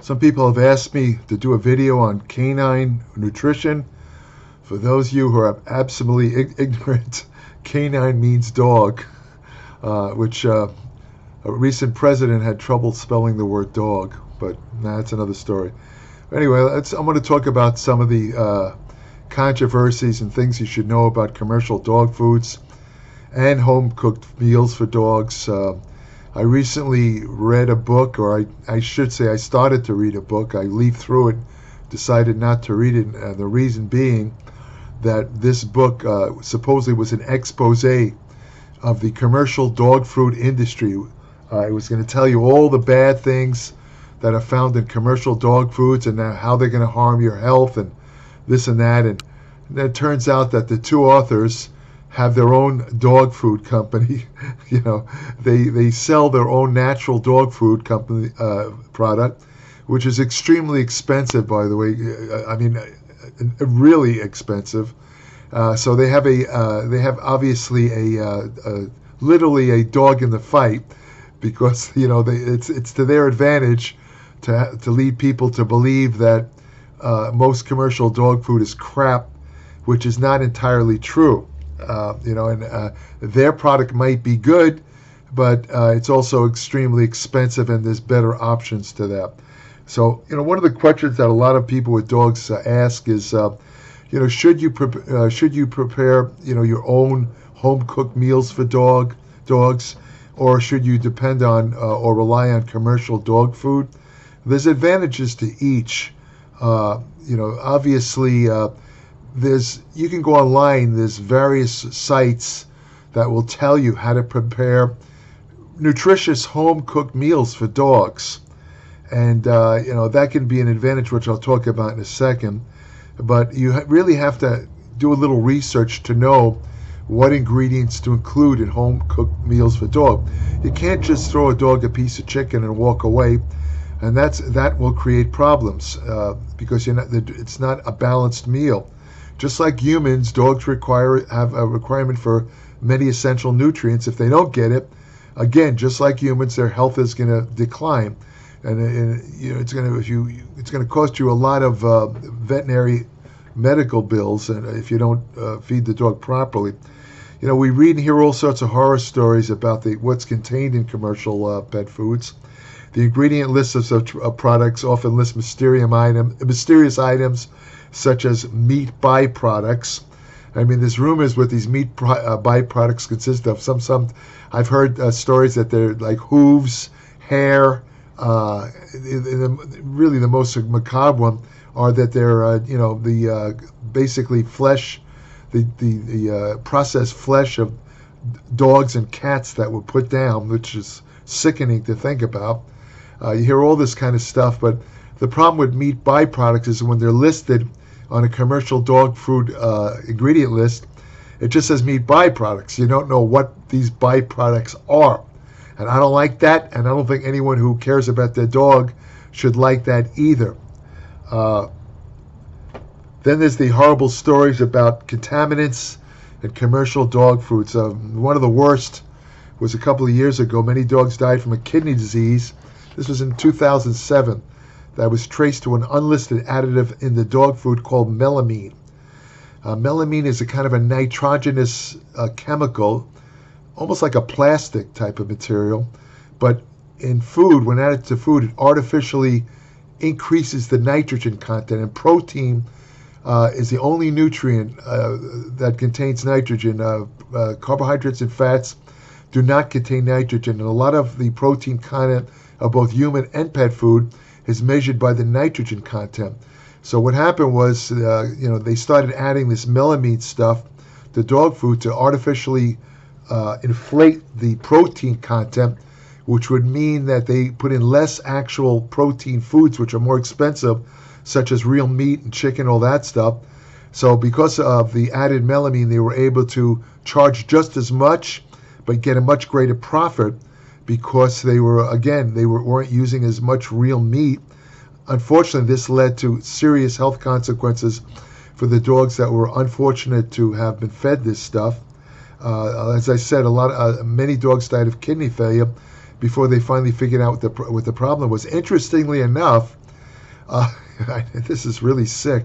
Some people have asked me to do a video on canine nutrition. For those of you who are absolutely ignorant, canine means dog, which a recent president had trouble spelling the word dog, but that's another story. Anyway, I'm going to talk about some of the controversies and things you should know about commercial dog foods and home-cooked meals for dogs. I recently read a book, or I should say I started to read a book. I leafed through it, decided not to read it, the reason being that this book supposedly was an expose of the commercial dog food industry. It was going to tell you all the bad things that are found in commercial dog foods and how they're going to harm your health and this and that. And it turns out that the two authors have their own dog food company. They sell their own natural dog food company product, which is extremely expensive, by the way. I mean, really expensive. So they have obviously literally a dog in the fight, because it's to their advantage to lead people to believe that most commercial dog food is crap, which is not entirely true. Their product might be good, but it's also extremely expensive, and there's better options to that. So, one of the questions that a lot of people with dogs ask is, should you prepare, your own home-cooked meals for dogs, or should you depend on or rely on commercial dog food? There's advantages to each. Obviously, you can go online. There's various sites that will tell you how to prepare nutritious home-cooked meals for dogs, and that can be an advantage, which I'll talk about in a second. But you really have to do a little research to know what ingredients to include in home-cooked meals for dog. You can't just throw a dog a piece of chicken and walk away, and that will create problems because it's not a balanced meal. Just like humans, dogs have a requirement for many essential nutrients. If they don't get it, again, just like humans, their health is going to decline, and it's going to cost you a lot of veterinary medical bills, and if you don't feed the dog properly. We read and hear all sorts of horror stories about what's contained in commercial pet foods. The ingredient lists of products often list mysterious items such as meat byproducts. I mean, there's rumors what these meat byproducts consist of. Some I've heard stories that they're like hooves, hair. Really, the most macabre one are that they're basically flesh, the processed flesh of dogs and cats that were put down, which is sickening to think about. You hear all this kind of stuff, but the problem with meat byproducts is when they're listed on a commercial dog food ingredient list, it just says meat byproducts. You don't know what these byproducts are. And I don't like that, and I don't think anyone who cares about their dog should like that either. Then there's the horrible stories about contaminants in commercial dog foods. One of the worst was a couple of years ago. Many dogs died from a kidney disease. This was in 2007. That was traced to an unlisted additive in the dog food called melamine. Melamine is a kind of a nitrogenous chemical, almost like a plastic type of material, but in food, when added to food, it artificially increases the nitrogen content, and protein is the only nutrient that contains nitrogen. Carbohydrates and fats do not contain nitrogen, and a lot of the protein content of both human and pet food is measured by the nitrogen content. So what happened was, they started adding this melamine stuff to dog food to artificially inflate the protein content, which would mean that they put in less actual protein foods, which are more expensive, such as real meat and chicken, all that stuff. So because of the added melamine, they were able to charge just as much, but get a much greater profit, because they weren't using as much real meat. Unfortunately, this led to serious health consequences for the dogs that were unfortunate to have been fed this stuff. As I said, many dogs died of kidney failure before they finally figured out what the problem was. Interestingly enough, Uh, this is really sick.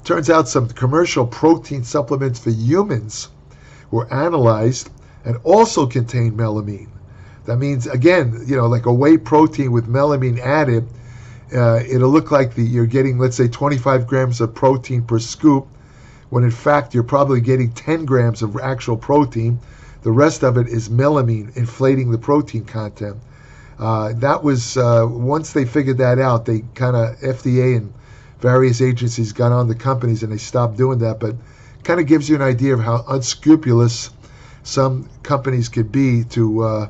Turns out some commercial protein supplements for humans were analyzed and also contain melamine. That means, again, like a whey protein with melamine added, it'll look like you're getting, let's say, 25 grams of protein per scoop, when in fact you're probably getting 10 grams of actual protein. The rest of it is melamine, inflating the protein content. That was, once they figured that out, they kind of, FDA and various agencies got on the companies and they stopped doing that, but kind of gives you an idea of how unscrupulous some companies could be to,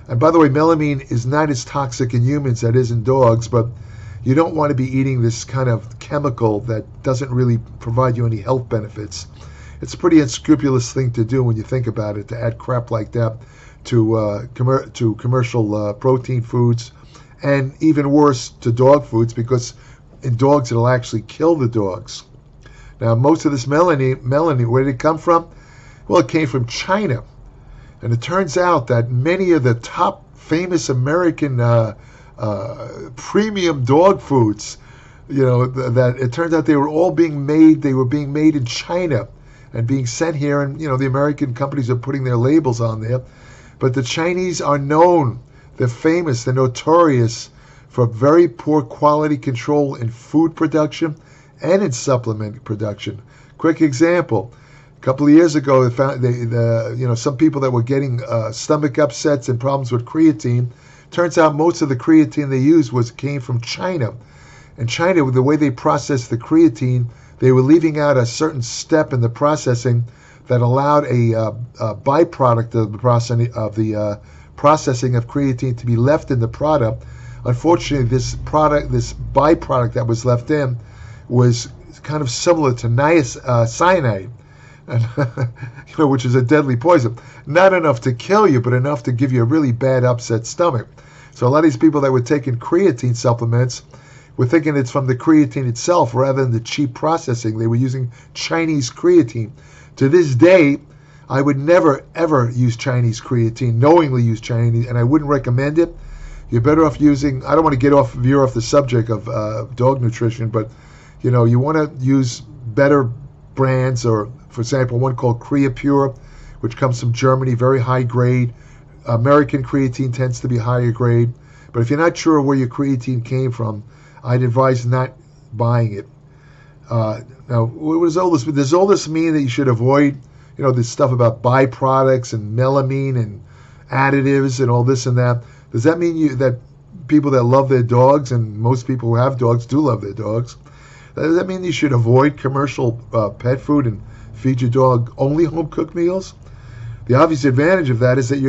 and by the way, melamine is not as toxic in humans as it is in dogs, but you don't want to be eating this kind of chemical that doesn't really provide you any health benefits. It's a pretty unscrupulous thing to do when you think about it, to add crap like that to commercial protein foods, and even worse, to dog foods, because in dogs it'll actually kill the dogs. Now, most of this melamine, where did it come from? Well, it came from China. And it turns out that many of the top famous American premium dog foods, that it turns out they were being made in China and being sent here, and the American companies are putting their labels on there. But the Chinese are known, they're famous, they're notorious for very poor quality control in food production and in supplement production. Quick example. A couple of years ago, they found some people that were getting stomach upsets and problems with creatine. Turns out most of the creatine they used came from China. And China, with the way they processed the creatine, they were leaving out a certain step in the processing that allowed a byproduct of the processing of creatine to be left in the product. Unfortunately, this byproduct that was left in was kind of similar to cyanide. And, which is a deadly poison. Not enough to kill you, but enough to give you a really bad upset stomach. So a lot of these people that were taking creatine supplements were thinking it's from the creatine itself rather than the cheap processing. They were using Chinese creatine. To this day, I would never, ever use Chinese creatine, knowingly use Chinese, and I wouldn't recommend it. You're better off using, I don't want to veer off the subject of dog nutrition, but, you want to use better brands, or for example, one called Creapure, which comes from Germany, very high grade. American creatine tends to be higher grade. But if you're not sure where your creatine came from, I'd advise not buying it. Now, what does all this mean? Does all this mean that you should avoid, this stuff about byproducts and melamine and additives and all this and that? Does that mean that people that love their dogs, and most people who have dogs do love their dogs, does that mean you should avoid commercial pet food and feed your dog only home-cooked meals? The obvious advantage of that is that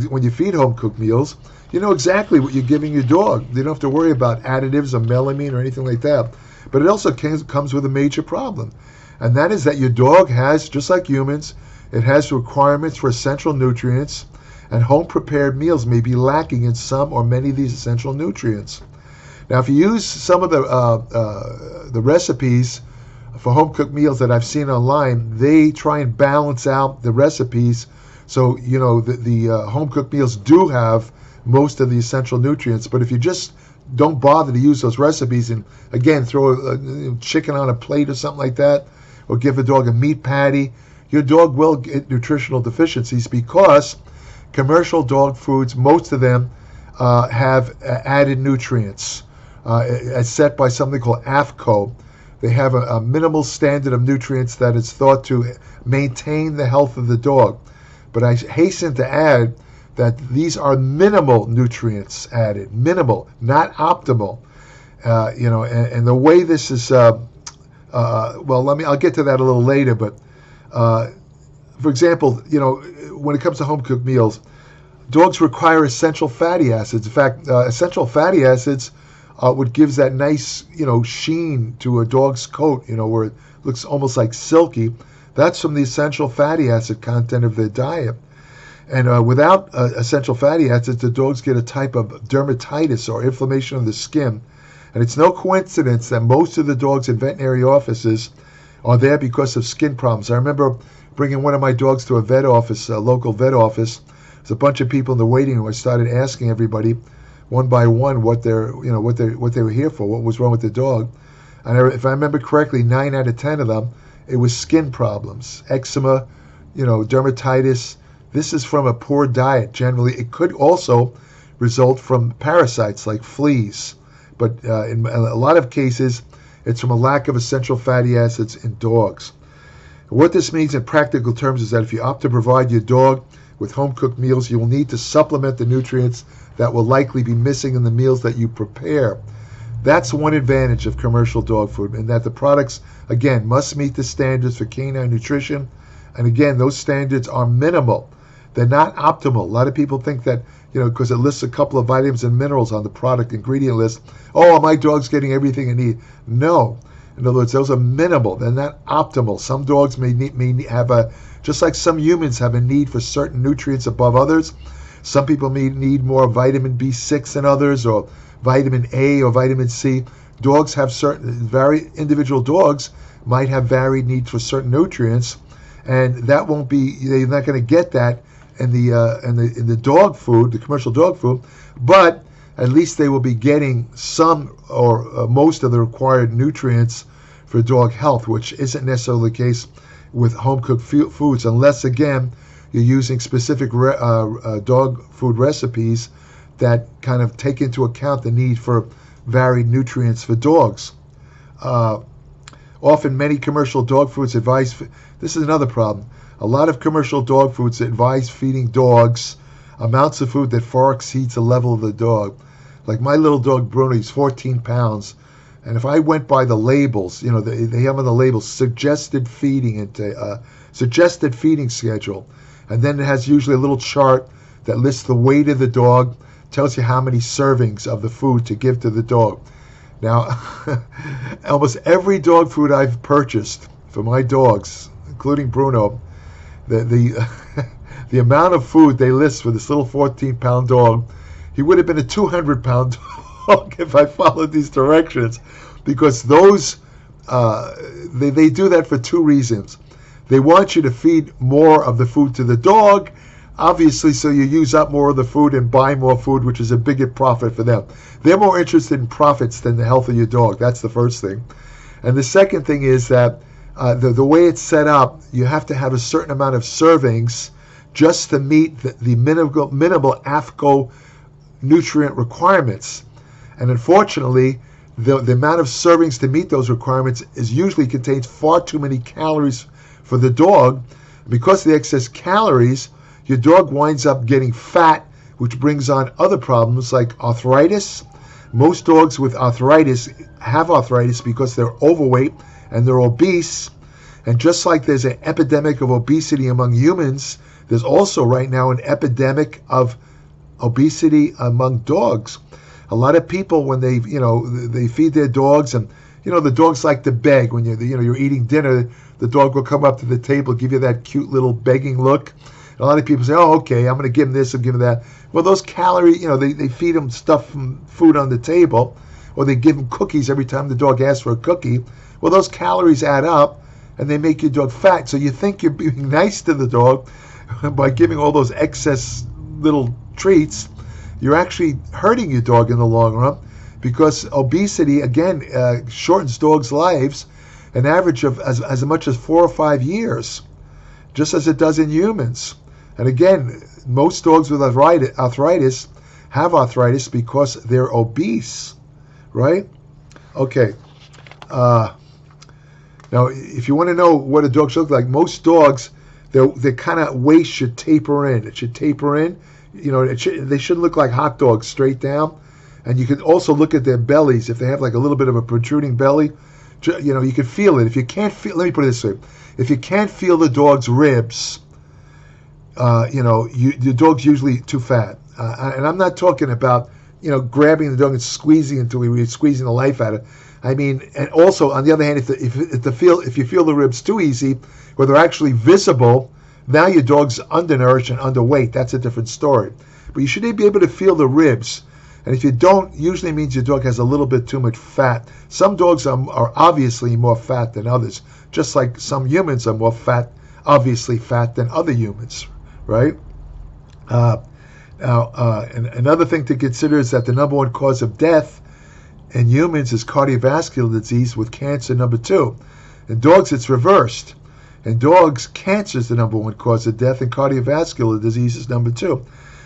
when you feed home-cooked meals, you know exactly what you're giving your dog. You don't have to worry about additives or melamine or anything like that. But it also comes with a major problem. And that is that your dog has, just like humans, it has requirements for essential nutrients, and home-prepared meals may be lacking in some or many of these essential nutrients. Now, if you use some of the recipes for home-cooked meals that I've seen online, they try and balance out the recipes so, the home-cooked meals do have most of the essential nutrients. But if you just don't bother to use those recipes and, again, throw a chicken on a plate or something like that, or give a dog a meat patty, your dog will get nutritional deficiencies, because commercial dog foods, most of them have added nutrients. As set by something called AFCO. They have a minimal standard of nutrients that is thought to maintain the health of the dog. But I hasten to add that these are minimal nutrients added, minimal, not optimal. And the way this is, I'll get to that a little later. But for example, when it comes to home cooked meals, dogs require essential fatty acids. In fact, essential fatty acids what gives that nice, sheen to a dog's coat, where it looks almost like silky. That's from the essential fatty acid content of their diet. And without essential fatty acids, the dogs get a type of dermatitis or inflammation of the skin. And it's no coincidence that most of the dogs in veterinary offices are there because of skin problems. I remember bringing one of my dogs to a vet office, a local vet office. There's a bunch of people in the waiting room. I started asking everybody, one by one what they were here for, what was wrong with the dog. And if I remember correctly, 9 out of 10 of them, it was skin problems, eczema, dermatitis. This is from a poor diet. Generally, it could also result from parasites like fleas, but in a lot of cases, it's from a lack of essential fatty acids in dogs. What this means in practical terms is that if you opt to provide your dog with home-cooked meals, you will need to supplement the nutrients that will likely be missing in the meals that you prepare. That's one advantage of commercial dog food, and that the products, again, must meet the standards for canine nutrition. And again, those standards are minimal. They're not optimal. A lot of people think that, because it lists a couple of vitamins and minerals on the product ingredient list, oh, my dog's getting everything it needs. No. In other words, those are minimal. They're not optimal. Some dogs may have just like some humans have a need for certain nutrients above others. Some people may need more vitamin B6 than others, or vitamin A or vitamin C. Dogs have individual dogs might have varied needs for certain nutrients, and that won't be, they're not going to get that in the dog food, the commercial dog food, but at least they will be getting some or most of the required nutrients for dog health, which isn't necessarily the case with home-cooked foods, unless, again, you're using specific dog food recipes that kind of take into account the need for varied nutrients for dogs. Often, many commercial dog foods advise, this is another problem, a lot of commercial dog foods advise feeding dogs amounts of food that far exceeds the level of the dog. Like my little dog Bruno, he's 14 pounds, and if I went by the labels, they have on the labels suggested feeding suggested feeding schedule, and then it has usually a little chart that lists the weight of the dog, tells you how many servings of the food to give to the dog. Now, almost every dog food I've purchased for my dogs, including Bruno, the amount of food they list for this little 14-pound dog, he would have been a 200-pound dog if I followed these directions, because those they do that for two reasons. They want you to feed more of the food to the dog, obviously, so you use up more of the food and buy more food, which is a bigger profit for them. They're more interested in profits than the health of your dog. That's the first thing. And the second thing is that the way it's set up, you have to have a certain amount of servings just to meet the minimal AFCO nutrient requirements. And unfortunately, the amount of servings to meet those requirements usually contains far too many calories for the dog. Because of the excess calories, your dog winds up getting fat, which brings on other problems like arthritis. Most dogs with arthritis have arthritis because they're overweight and they're obese. And just like there's an epidemic of obesity among humans, there's also right now an epidemic of obesity among dogs. A lot of people, when they feed their dogs, and the dogs like to beg when you're eating dinner, the dog will come up to the table, give you that cute little begging look. And a lot of people say, "Oh, okay, I'm going to give him this and give him that." Well, those calories, they feed him stuff from food on the table, or they give him cookies every time the dog asks for a cookie. Well, those calories add up, and they make your dog fat. So you think you're being nice to the dog by giving all those excess little treats. You're actually hurting your dog in the long run, because obesity, again, shortens dogs' lives an average of as much as 4 or 5 years, just as it does in humans. And again, most dogs with arthritis have arthritis because they're obese, right? Okay. Now, if you want to know what a dog should look like, most dogs, their kind of waist should taper in. It should taper in. They shouldn't look like hot dogs straight down. And you can also look at their bellies. If they have like a little bit of a protruding belly, you can feel it. If you can't feel, let me put it this way: if you can't feel the dog's ribs, your dog's usually too fat. And I'm not talking about grabbing the dog and squeezing until we're squeezing the life out of it. I mean, and also on the other hand, if you feel the ribs too easy, or they're actually visible, now your dog's undernourished and underweight. That's a different story. But you should be able to feel the ribs. And if you don't, usually means your dog has a little bit too much fat. Some dogs are obviously more fat than others, just like some humans are more fat, obviously fat than other humans, right? Now, and another thing to consider is that the number one cause of death in humans is cardiovascular disease, with cancer number two. In dogs, it's reversed. In dogs, cancer is the number one cause of death, and cardiovascular disease is number two.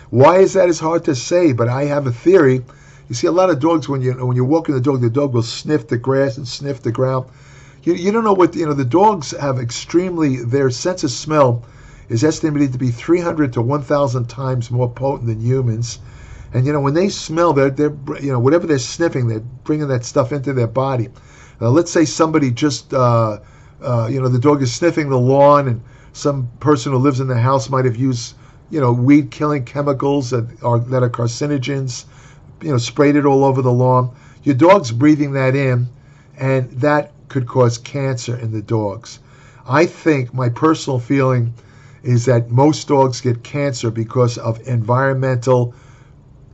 Why is that? Is hard to say, but I have a theory. You see, a lot of dogs, when you're walking the dog will sniff the grass and sniff the ground. You don't know what, the dogs have their sense of smell is estimated to be 300 to 1,000 times more potent than humans. And, when they smell, they're whatever they're sniffing, they're bringing that stuff into their body. Now, let's say somebody just, the dog is sniffing the lawn, and some person who lives in the house might have used, weed-killing chemicals that are carcinogens, sprayed it all over the lawn. Your dog's breathing that in, and that could cause cancer in the dogs. I think my personal feeling is that most dogs get cancer because of environmental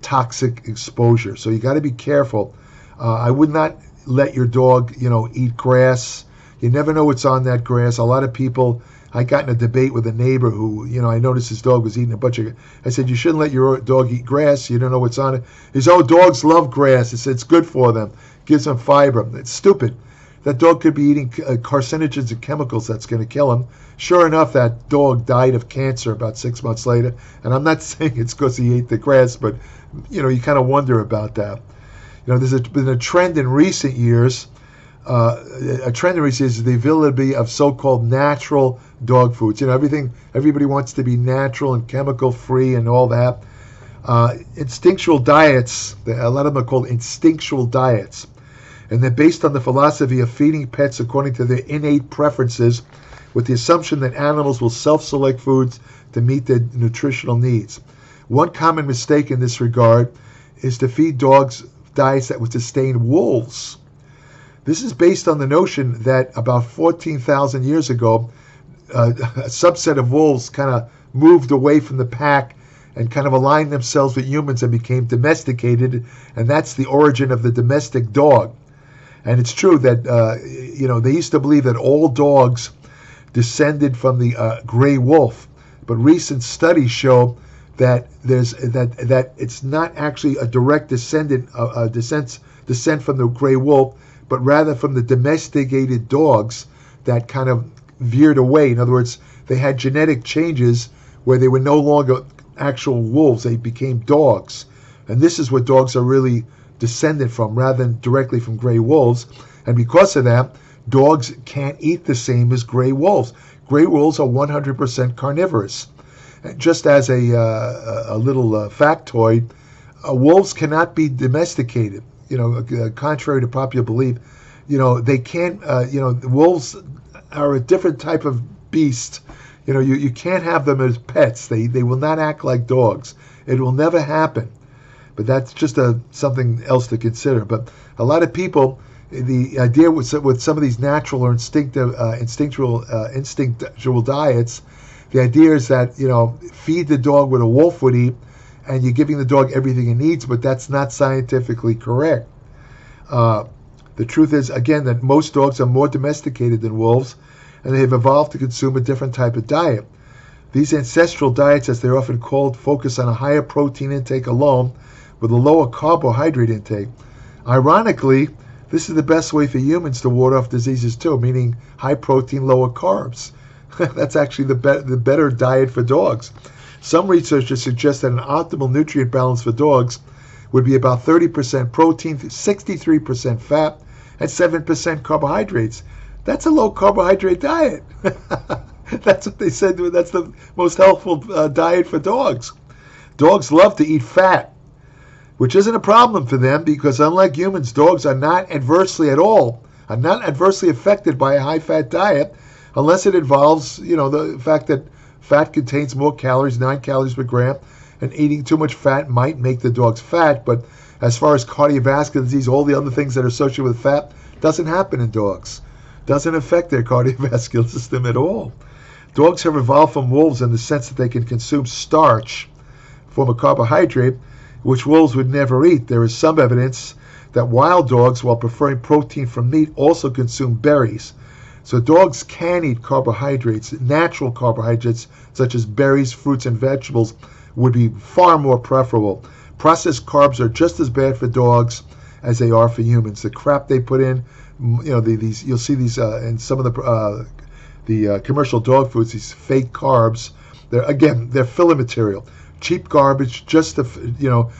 toxic exposure. So you got to be careful. I would not let your dog, eat grass. You never know what's on that grass. A lot of people, I got in a debate with a neighbor who, I noticed his dog was eating a bunch of, I said, you shouldn't let your dog eat grass. You don't know what's on it. He said, dogs love grass. I said, it's good for them. Gives them fiber. It's stupid. That dog could be eating carcinogens and chemicals that's going to kill him. Sure enough, that dog died of cancer about 6 months later. And I'm not saying it's because he ate the grass, but, you kind of wonder about that. There's been a trend in recent years. Is the availability of so-called natural dog foods. Everybody wants to be natural and chemical-free and all that. Instinctual diets, a lot of them are called instinctual diets. And they're based on the philosophy of feeding pets according to their innate preferences, with the assumption that animals will self-select foods to meet their nutritional needs. One common mistake in this regard is to feed dogs diets that would sustain wolves. This is based on the notion that about 14,000 years ago, a subset of wolves kind of moved away from the pack and kind of aligned themselves with humans and became domesticated, and that's the origin of the domestic dog. And it's true that, they used to believe that all dogs descended from the gray wolf, but recent studies show that that it's not actually a direct descent from the gray wolf, but rather from the domesticated dogs that kind of veered away. In other words, they had genetic changes where they were no longer actual wolves; they became dogs, and this is what dogs are really descended from, rather than directly from gray wolves. And because of that, dogs can't eat the same as gray wolves. Gray wolves are 100% carnivorous. Just as a little factoid, wolves cannot be domesticated. Contrary to popular belief, they can't. Wolves are a different type of beast. You can't have them as pets. They will not act like dogs. It will never happen. But that's just something else to consider. But a lot of people, the idea with some of these natural or instinctual diets, the idea is that, feed the dog what a wolf would eat, and you're giving the dog everything it needs, but that's not scientifically correct. The truth is, again, that most dogs are more domesticated than wolves, and they have evolved to consume a different type of diet. These ancestral diets, as they're often called, focus on a higher protein intake alone, with a lower carbohydrate intake. Ironically, this is the best way for humans to ward off diseases too, meaning high protein, lower carbs. That's actually the better diet for dogs. Some researchers suggest that an optimal nutrient balance for dogs would be about 30% protein, 63% fat, and 7% carbohydrates. That's a low carbohydrate diet. That's what they said. That's the most helpful diet for dogs. Dogs love to eat fat, which isn't a problem for them because, unlike humans, dogs are not adversely affected by a high-fat diet unless it involves, the fact that fat contains more calories, 9 calories per gram, and eating too much fat might make the dogs fat. But as far as cardiovascular disease, all the other things that are associated with fat, doesn't happen in dogs. Doesn't affect their cardiovascular system at all. Dogs have evolved from wolves in the sense that they can consume starch, form of carbohydrate, which wolves would never eat. There is some evidence that wild dogs, while preferring protein from meat, also consume berries. So dogs can eat carbohydrates, natural carbohydrates, such as berries, fruits, and vegetables, would be far more preferable. Processed carbs are just as bad for dogs as they are for humans. The crap they put in, these you'll see these in some of the commercial dog foods, these fake carbs. They're filler material, cheap garbage, just to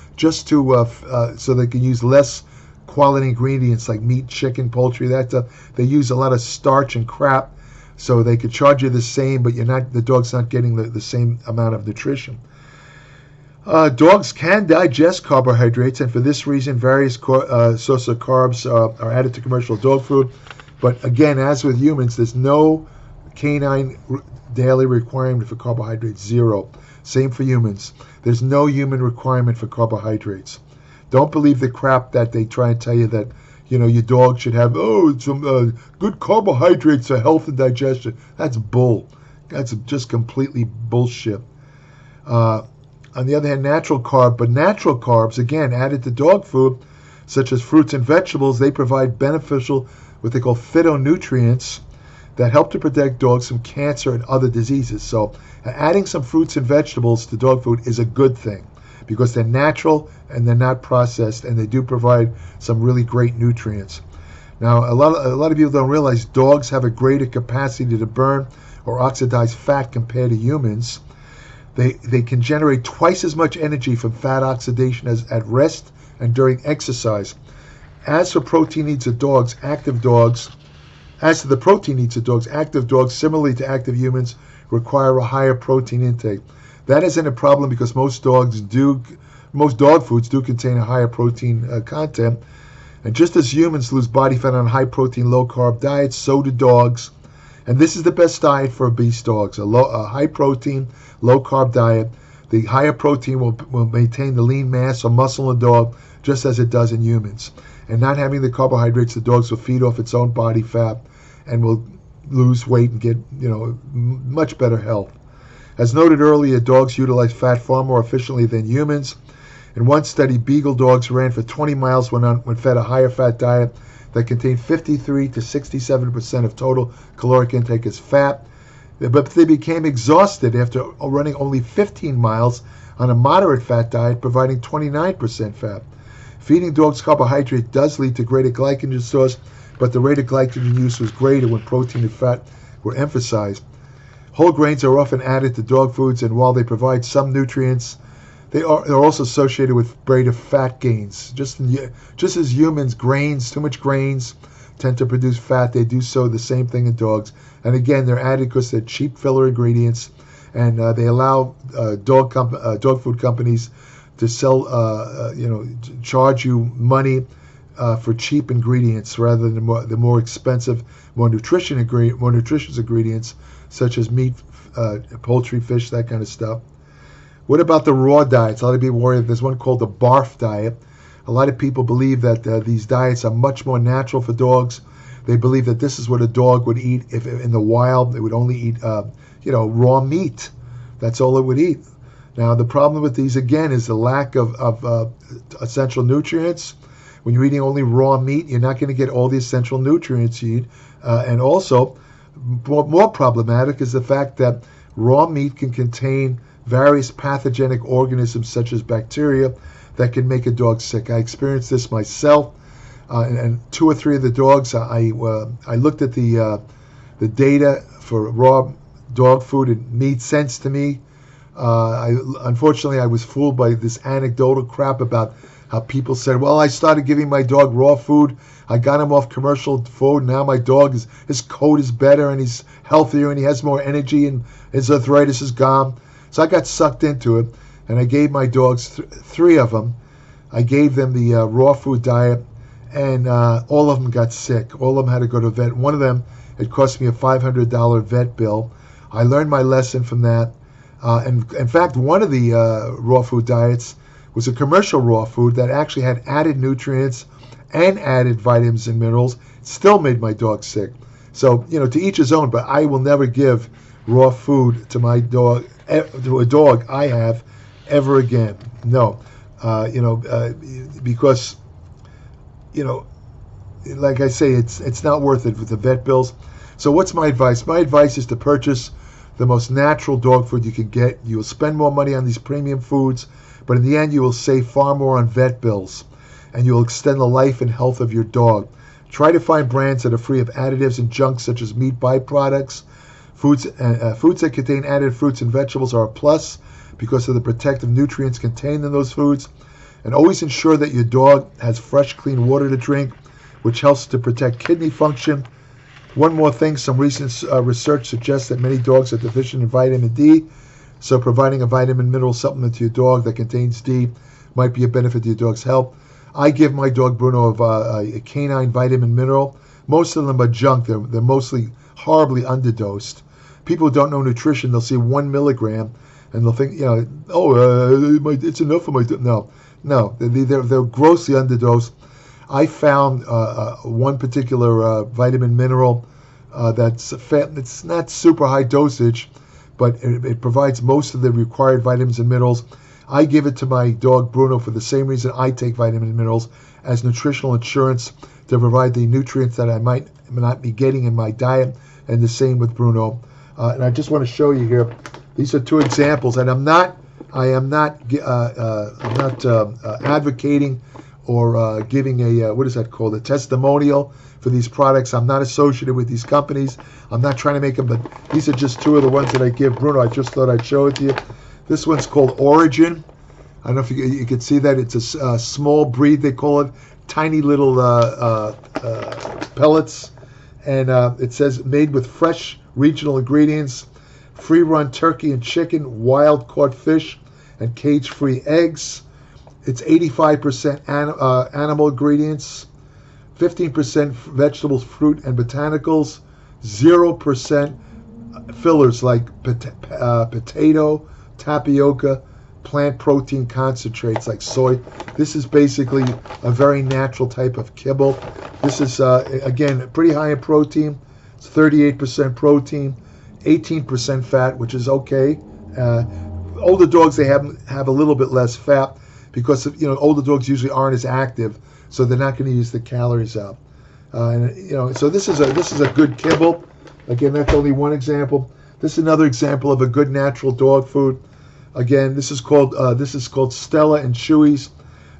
so they can use less quality ingredients like meat, chicken, poultry. They use a lot of starch and crap, so they could charge you the same, but the dog's not getting the same amount of nutrition. Dogs can digest carbohydrates, and for this reason, various sources of carbs are added to commercial dog food. But again, as with humans, there's no canine daily requirement for carbohydrates, zero. Same for humans. There's no human requirement for carbohydrates. Don't believe the crap that they try and tell you that, your dog should have, some good carbohydrates for health and digestion. That's bull. That's just completely bullshit. On the other hand, natural carbs, again, added to dog food, such as fruits and vegetables, they provide beneficial, what they call phytonutrients, that help to protect dogs from cancer and other diseases. So adding some fruits and vegetables to dog food is a good thing because they're natural and they're not processed, and they do provide some really great nutrients. Now, a lot of people don't realize dogs have a greater capacity to burn or oxidize fat compared to humans. They can generate twice as much energy from fat oxidation as at rest and during exercise. As for protein needs of dogs, active dogs, similarly to active humans, require a higher protein intake. That isn't a problem because most dog foods do contain a higher protein content. And just as humans lose body fat on high protein, low carb diets, so do dogs. And this is the best diet for obese dogs, a high protein, low carb diet. The higher protein will maintain the lean mass or muscle in the dog just as it does in humans. And not having the carbohydrates, the dogs will feed off its own body fat and will lose weight and get much better health. As noted earlier, dogs utilize fat far more efficiently than humans. In one study, beagle dogs ran for 20 miles when fed a higher fat diet that contained 53 to 67% of total caloric intake as fat. But they became exhausted after running only 15 miles on a moderate fat diet, providing 29% fat. Feeding dogs carbohydrate does lead to greater glycogen stores, but the rate of glycogen use was greater when protein and fat were emphasized. Whole grains are often added to dog foods, and while they provide some nutrients, they're also associated with greater fat gains. Just as humans, too much grains tend to produce fat, they do so the same thing in dogs. And again, they're added because they're cheap filler ingredients, and they allow dog food companies to sell, charge you money for cheap ingredients rather than the more expensive, more nutritious ingredients such as meat, poultry, fish, that kind of stuff. What about the raw diets? A lot of people worry that there's one called the barf diet. A lot of people believe that these diets are much more natural for dogs. They believe that this is what a dog would eat if in the wild. It would only eat, raw meat. That's all it would eat. Now, the problem with these, again, is the lack of essential nutrients. When you're eating only raw meat, you're not going to get all the essential nutrients you need. And also, more problematic is the fact that raw meat can contain various pathogenic organisms such as bacteria that can make a dog sick. I experienced this myself, and 2 or 3 of the dogs. I looked at the data for raw dog food. It made sense to me. Unfortunately, I was fooled by this anecdotal crap about how people said, well, I started giving my dog raw food. I got him off commercial food. Now my dog, his coat is better and he's healthier and he has more energy and his arthritis is gone. So I got sucked into it, and I gave my dogs, 3 of them, I gave them the raw food diet, and all of them got sick. All of them had to go to a vet. One of them, it cost me a $500 vet bill. I learned my lesson from that. And in fact, one of the raw food diets was a commercial raw food that actually had added nutrients and added vitamins and minerals. It still made my dog sick. So, to each his own, but I will never give raw food to my dog, to a dog I have, ever again. No. Because, like I say, it's not worth it with the vet bills. So what's my advice? My advice is to purchase the most natural dog food you can get. You will spend more money on these premium foods, but in the end you will save far more on vet bills, and you will extend the life and health of your dog. Try to find brands that are free of additives and junk such as meat byproducts. Foods that contain added fruits and vegetables are a plus because of the protective nutrients contained in those foods. And always ensure that your dog has fresh, clean water to drink, which helps to protect kidney function. One more thing, some recent research suggests that many dogs are deficient in vitamin D, so providing a vitamin mineral supplement to your dog that contains D might be a benefit to your dog's health. I give my dog Bruno a Canine vitamin mineral. Most of them are junk. They're mostly horribly underdosed. People who don't know nutrition, they'll see 1 milligram and they'll think, it's enough for my dog. No, they're grossly underdosed. I found one particular vitamin mineral it's not super high dosage, but it provides most of the required vitamins and minerals. I give it to my dog Bruno for the same reason I take vitamins and minerals, as nutritional insurance to provide the nutrients that I might not be getting in my diet, and the same with Bruno. And I just want to show you here. These are two examples, and I am not advocating or giving a testimonial for these products. I'm not associated with these companies. I'm not trying to make them, but these are just two of the ones that I give Bruno. I just thought I'd show it to you. This one's called Origin. I don't know if you can see that. It's a small breed, they call it. Tiny little pellets. And it says made with fresh regional ingredients, free-run turkey and chicken, wild-caught fish, and cage-free eggs. It's 85% animal ingredients, 15% vegetables, fruit, and botanicals, 0% fillers like potato, tapioca, plant protein concentrates like soy. This is basically a very natural type of kibble. This is, again, pretty high in protein. It's 38% protein, 18% fat, which is okay. Older dogs, they have a little bit less fat because older dogs usually aren't as active, so they're not going to use the calories out. So this is a good kibble. Again, that's only one example. This is another example of a good natural dog food. Again, this is called Stella and Chewy's.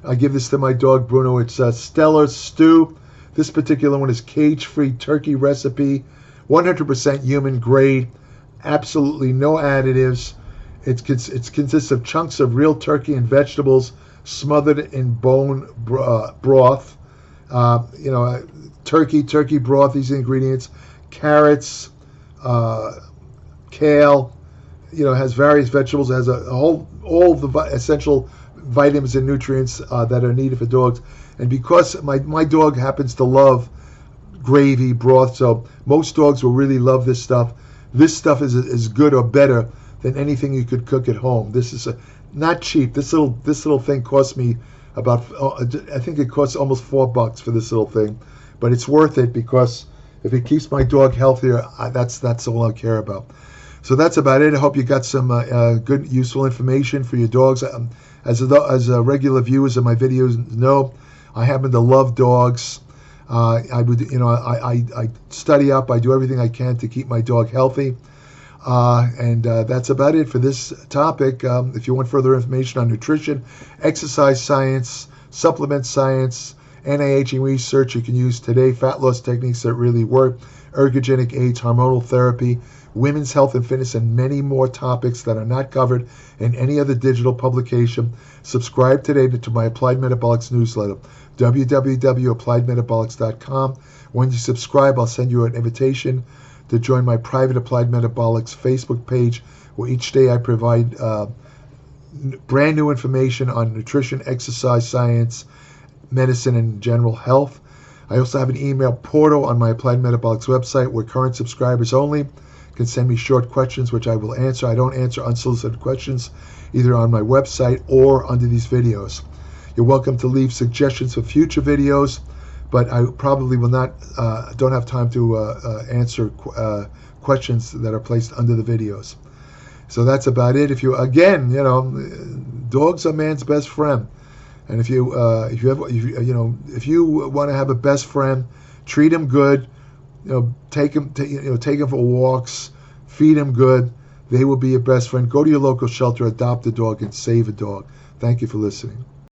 I give this to my dog Bruno. It's Stella Stew. This particular one is cage-free turkey recipe, 100% human grade, absolutely no additives. It consists of chunks of real turkey and vegetables smothered in bone broth. Turkey broth. These ingredients: carrots, kale. Has various vegetables. It has all the essential vitamins and nutrients that are needed for dogs. And because my dog happens to love gravy, broth, so most dogs will really love this stuff. This stuff is as good or better than anything you could cook at home. This is not cheap. This little thing cost me about, I think it costs almost $4 for this little thing, but it's worth it because if it keeps my dog healthier, that's all I care about. So that's about it. I hope you got some good, useful information for your dogs. As regular viewers of my videos know, I happen to love dogs. I study up. I do everything I can to keep my dog healthy. And that's about it for this topic. If you want further information on nutrition, exercise science, supplement science, anti-aging research you can use today, fat loss techniques that really work, ergogenic aids, hormonal therapy, women's health and fitness, and many more topics that are not covered in any other digital publication. Subscribe today to my Applied Metabolics newsletter, www.appliedmetabolics.com. When you subscribe, I'll send you an invitation to join my private Applied Metabolics Facebook page, where each day I provide brand new information on nutrition, exercise science, medicine, and general health. I also have an email portal on my Applied Metabolics website where current subscribers only can send me short questions, which I will answer. I don't answer unsolicited questions either on my website or under these videos. You're welcome to leave suggestions for future videos, but I probably will not, don't have time to answer questions that are placed under the videos. So that's about it. If you, again, dogs are man's best friend, and if you want to have a best friend, treat him good. Take him for walks, feed him good, They will be your best friend. Go to your local shelter, adopt a dog, and save a dog. Thank you for listening.